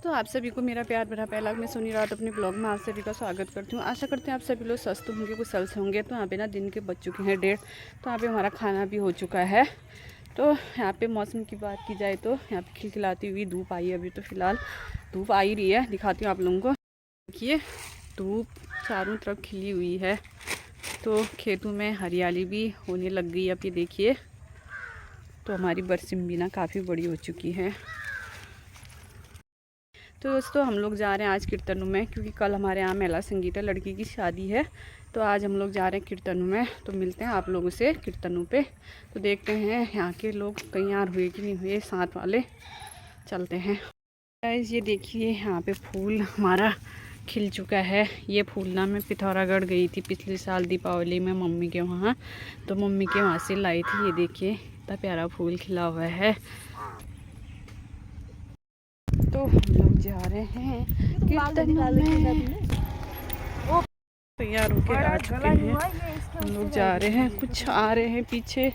दोस्तों आप सभी को मेरा प्यार भरा पहला मैं सुनी रात अपने ब्लॉग में आप सभी का स्वागत करती हूँ। आशा करते हैं आप सभी लोग स्वस्थ होंगे, कुशल से होंगे। तो यहाँ पे ना दिन के बज चुके हैं 1:30। तो यहाँ पे हमारा खाना भी हो चुका है। तो यहाँ पे मौसम की बात की जाए तो यहाँ पे खिलखिलाती हुई धूप आई है। अभी तो फिलहाल धूप आ ही रही है, दिखाती हूँ आप लोगों को। देखिए धूप चारों तरफ खिली हुई है। तो खेतों में हरियाली भी होने लग गई। अब ये देखिए तो हमारी बरसिम भी ना काफ़ी बड़ी हो चुकी है। तो दोस्तों हम लोग जा रहे हैं आज कीर्तनों में, क्योंकि कल हमारे यहाँ मेला संगीत है, लड़की की शादी है। तो आज हम लोग जा रहे हैं कीर्तनों में। तो मिलते हैं आप लोगों से कीर्तनों पे। तो देखते हैं यहाँ के लोग तैयार हुए कि नहीं हुए, साथ वाले चलते हैं। गाइस ये देखिए यहाँ पे फूल हमारा खिल चुका है। ये फूल ना मैं पिथौरागढ़ गई थी पिछले साल दीपावली में मम्मी के वहाँ। तो मम्मी के वहाँ से लाई थी। ये देखिए इतना प्यारा फूल खिला हुआ है। तो हम लोग जा रहे हैं कीर्तन में। तैयार होके आ चुके हैं। हम लोग जा रहे हैं, कुछ आ रहे हैं पीछे।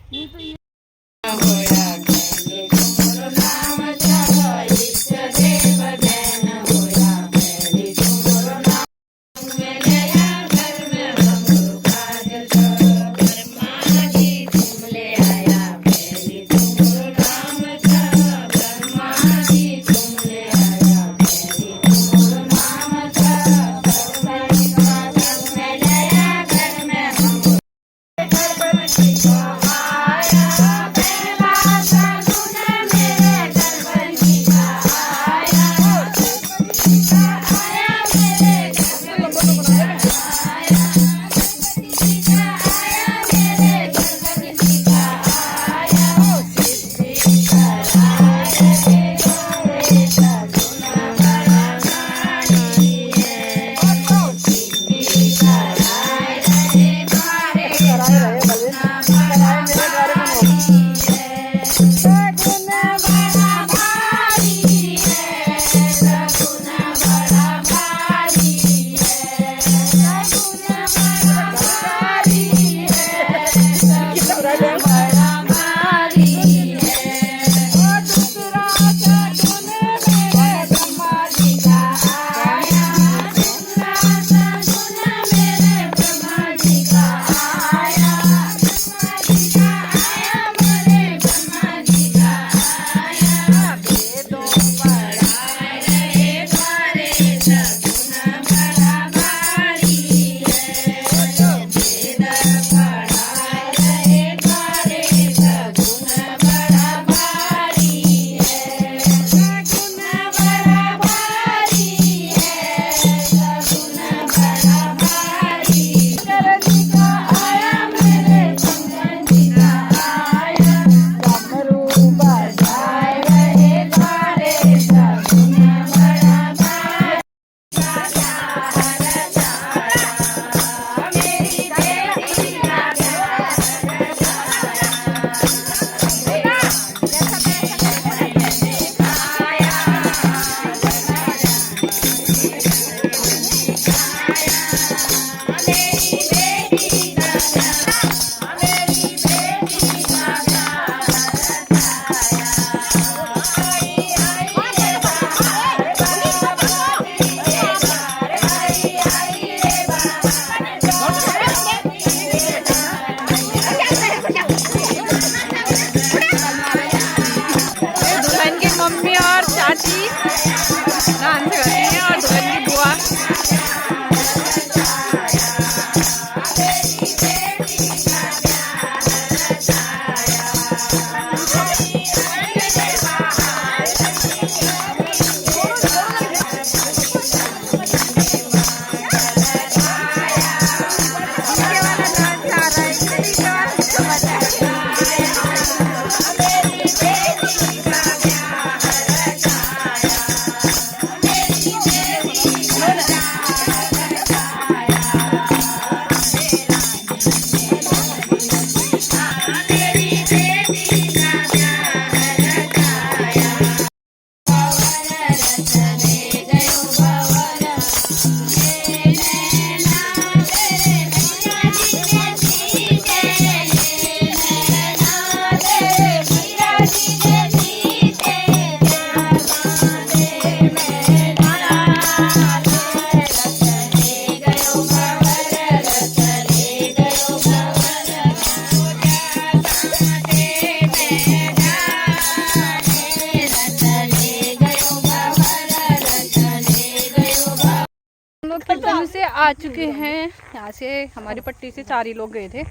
आ चुके हैं। यहाँ से हमारी पट्टी से 4 ही लोग गए थे,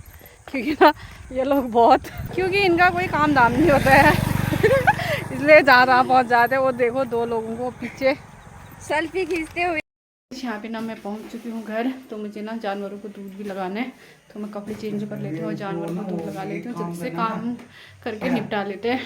क्योंकि ना ये लोग बहुत, क्योंकि इनका कोई काम धाम नहीं होता है इसलिए जहाँ पहुँच जाते हैं। वो देखो 2 लोगों को पीछे सेल्फी खींचते हुए। यहाँ पे ना मैं पहुँच चुकी हूँ घर। तो मुझे ना जानवरों को दूध भी लगाना है, तो मैं कपड़े चेंज कर लेती हूँ और जानवरों को दूध लगा लेती हूँ। जल्दी से काम करके निपटा लेते हैं।